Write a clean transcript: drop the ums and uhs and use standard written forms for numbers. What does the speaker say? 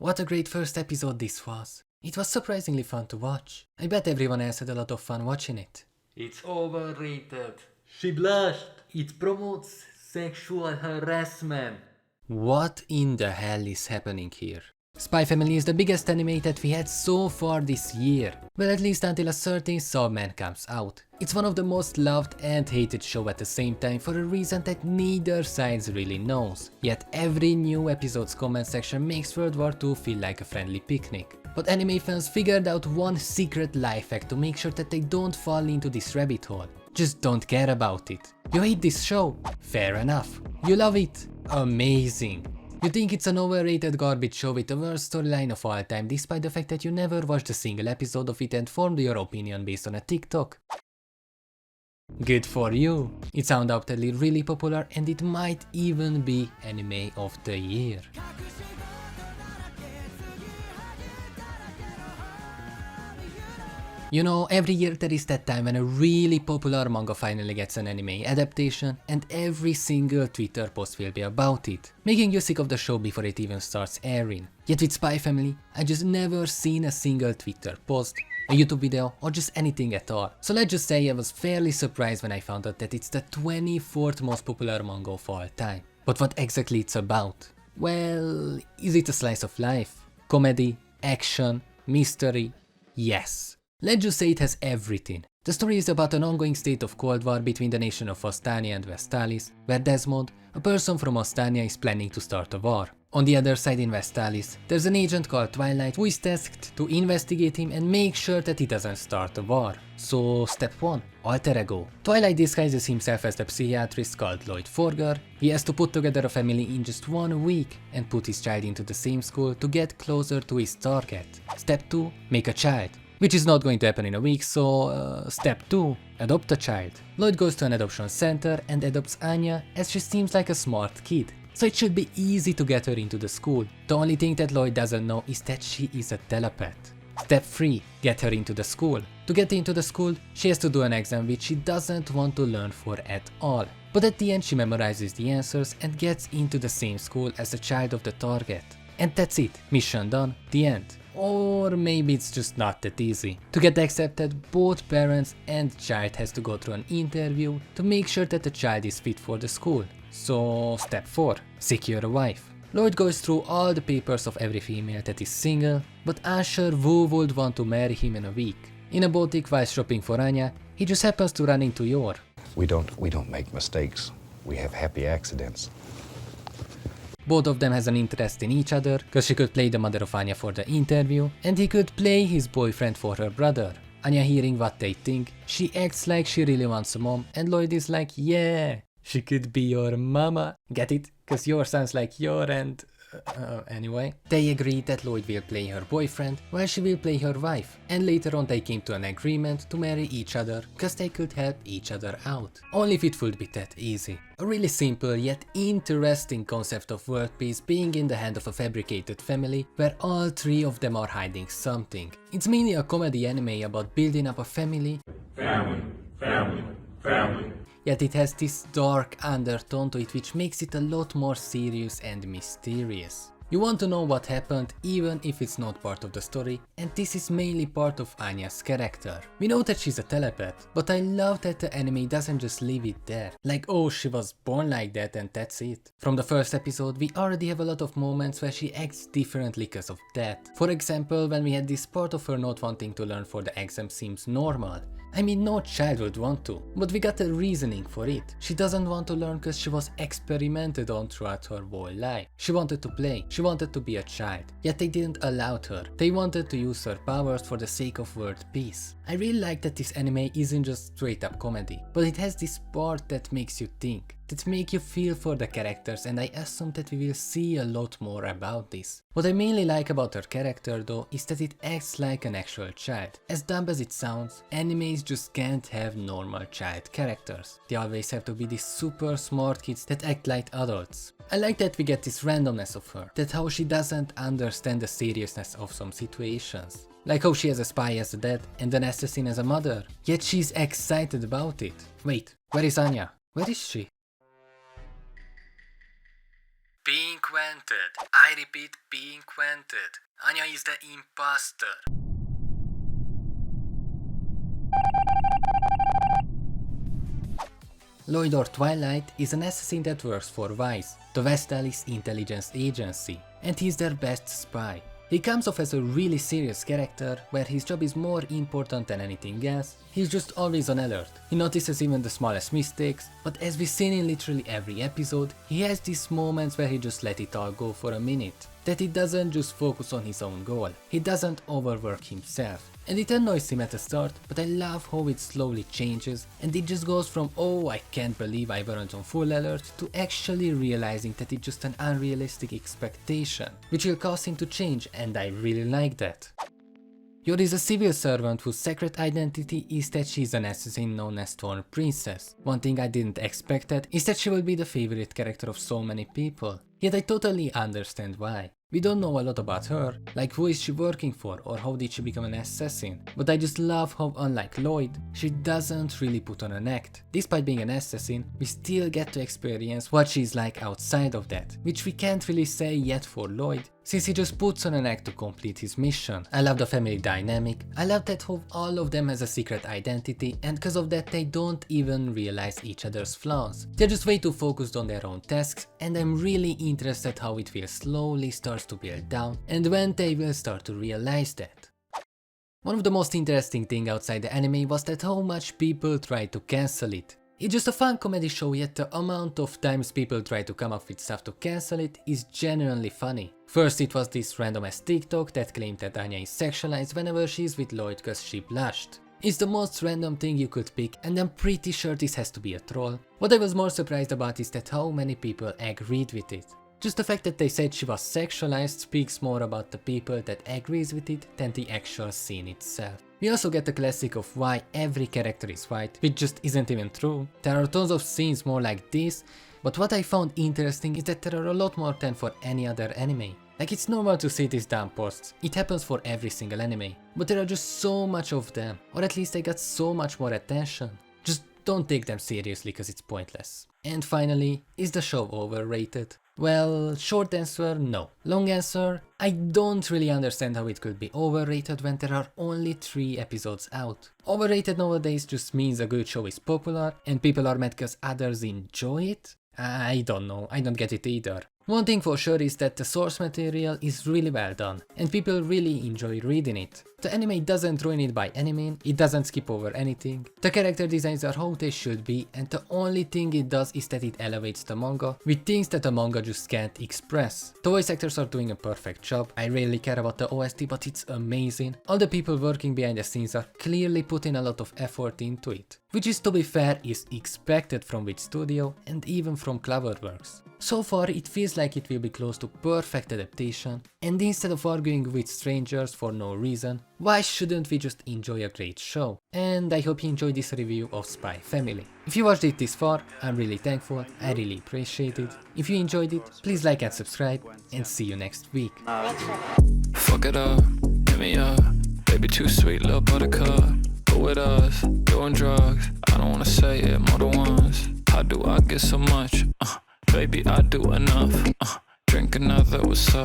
What a great first episode this was. It was surprisingly fun to watch. I bet everyone else had a lot of fun watching it. It's overrated. She blushed. It promotes sexual harassment. What in the hell is happening here? Spy Family is the biggest anime that we had so far this year. Well, at least until a certain Sawman comes out. It's one of the most loved and hated show at the same time for a reason that neither sides really knows. Yet every new episode's comment section makes World War II feel like a friendly picnic. But anime fans figured out one secret life hack to make sure that they don't fall into this rabbit hole. Just don't care about it. You hate this show? Fair enough. You love it? Amazing. You think it's an overrated garbage show with the worst storyline of all time despite the fact that you never watched a single episode of it and formed your opinion based on a TikTok? Good for you. It's undoubtedly really popular and it might even be anime of the year. You know, every year there is that time when a really popular manga finally gets an anime adaptation and every single Twitter post will be about it, making you sick of the show before it even starts airing. Yet with Spy Family, I just never seen a single Twitter post, a YouTube video or just anything at all. So let's just say I was fairly surprised when I found out that it's the 24th most popular manga of all time. But what exactly it's about? Well, is it a slice of life? Comedy? Action? Mystery? Yes. Let's just say it has everything. The story is about an ongoing state of Cold War between the nation of Ostania and Westalis, where Desmond, a person from Ostania, is planning to start a war. On the other side in Westalis, there's an agent called Twilight who is tasked to investigate him and make sure that he doesn't start a war. So step 1. Alter ego. Twilight disguises himself as the psychiatrist called Loid Forger. He has to put together a family in just 1 week and put his child into the same school to get closer to his target. Step 2. Make a child. Which is not going to happen in a week, so step 2. Adopt a child. Loid goes to an adoption center and adopts Anya as she seems like a smart kid. So it should be easy to get her into the school. The only thing that Loid doesn't know is that she is a telepath. Step 3. Get her into the school. To get into the school, she has to do an exam which she doesn't want to learn for at all. But at the end she memorizes the answers and gets into the same school as the child of the target. And that's it. Mission done. The end. Or maybe it's just not that easy. To get accepted, both parents and child has to go through an interview to make sure that the child is fit for the school. So step 4. Secure a wife. Loid goes through all the papers of every female that is single, but unsure who would want to marry him in a week. In a boutique while shopping for Anya, he just happens to run into Yor. We don't make mistakes. We have happy accidents. Both of them has an interest in each other, cause she could play the mother of Anya for the interview, and he could play his boyfriend for her brother. Anya hearing what they think, she acts like she really wants a mom, and Loid is like, yeah, she could be your mama. Get it? Cause Yor sounds like Yor and... anyway. They agree that Loid will play her boyfriend, while she will play her wife, and later on they came to an agreement to marry each other, cause they could help each other out. Only if it would be that easy. A really simple yet interesting concept of world peace being in the hand of a fabricated family, where all 3 of them are hiding something. It's mainly a comedy anime about building up a family. Family. Yet it has this dark undertone to it which makes it a lot more serious and mysterious. You want to know what happened even if it's not part of the story, and this is mainly part of Anya's character. We know that she's a telepath, but I love that the anime doesn't just leave it there. Like, oh, she was born like that and that's it. From the first episode we already have a lot of moments where she acts differently because of that. For example, when we had this part of her not wanting to learn for the exam seems normal. I mean, no child would want to, but we got a reasoning for it. She doesn't want to learn because she was experimented on throughout her whole life. She wanted to play, she wanted to be a child, yet they didn't allow her. They wanted to use her powers for the sake of world peace. I really like that this anime isn't just straight up comedy, but it has this part that makes you think, that make you feel for the characters, and I assume that we will see a lot more about this. What I mainly like about her character though is that it acts like an actual child. As dumb as it sounds, animes just can't have normal child characters. They always have to be these super smart kids that act like adults. I like that we get this randomness of her, that how she doesn't understand the seriousness of some situations. Like how she has a spy as a dad and an assassin as a mother, yet she's excited about it. Wait, where is Anya? Where is she? Being quented. I repeat, being quented. Anya is the imposter. Loid or Twilight is an assassin that works for Vice, the Westalis intelligence agency, and he's their best spy. He comes off as a really serious character, where his job is more important than anything else. He's just always on alert. He notices even the smallest mistakes, but as we've seen in literally every episode, he has these moments where he just let it all go for a minute. That he doesn't just focus on his own goal, he doesn't overwork himself. And it annoys him at the start, but I love how it slowly changes, and it just goes from "oh, I can't believe I weren't on full alert" to actually realizing that it's just an unrealistic expectation, which will cause him to change, and I really like that. Yor is a civil servant whose secret identity is that she's an assassin known as Thorn Princess. One thing I didn't expect is that she will be the favorite character of so many people. Yet I totally understand why. We don't know a lot about her, like who is she working for or how did she become an assassin, but I just love how, unlike Loid, she doesn't really put on an act. Despite being an assassin, we still get to experience what she's like outside of that, which we can't really say yet for Loid, since he just puts on an act to complete his mission. I love the family dynamic, I love that how all of them has a secret identity, and because of that they don't even realize each other's flaws. They're just way too focused on their own tasks, and I'm really interested how it will slowly start to build down, and when they will start to realize that. One of the most interesting things outside the anime was that how much people tried to cancel it. It's just a fun comedy show, yet the amount of times people try to come up with stuff to cancel it is genuinely funny. First it was this random ass TikTok that claimed that Anya is sexualized whenever she's with Loid cause she blushed. It's the most random thing you could pick, and I'm pretty sure this has to be a troll. What I was more surprised about is that how many people agreed with it. Just the fact that they said she was sexualized speaks more about the people that agrees with it than the actual scene itself. We also get the classic of why every character is white, which just isn't even true. There are tons of scenes more like this, but what I found interesting is that there are a lot more than for any other anime. Like, it's normal to see these dumb posts, it happens for every single anime, but there are just so much of them, or at least they got so much more attention. Just don't take them seriously cause it's pointless. And finally, is the show overrated? Well, short answer, no. Long answer, I don't really understand how it could be overrated when there are only 3 episodes out. Overrated nowadays just means a good show is popular and people are mad cause others enjoy it? I don't know, I don't get it either. One thing for sure is that the source material is really well done, and people really enjoy reading it. The anime doesn't ruin it by any means, it doesn't skip over anything. The character designs are how they should be, and the only thing it does is that it elevates the manga with things that the manga just can't express. The voice actors are doing a perfect job, I rarely care about the OST but it's amazing. All the people working behind the scenes are clearly putting a lot of effort into it. Which is, to be fair, is expected from Wit Studio and even from Cloverworks. So far it feels like it will be close to perfect adaptation, and instead of arguing with strangers for no reason, why shouldn't we just enjoy a great show? And I hope you enjoyed this review of Spy Family. If you watched it this far, I'm really thankful, I really appreciate it. If you enjoyed it, please like and subscribe, and see you next week. Fuck it up, hit me up, baby too sweet, little buttercup. Go with us, doing drugs, I don't wanna say it more than once. How do I get so much? Baby, I do enough. Drink another, what's up?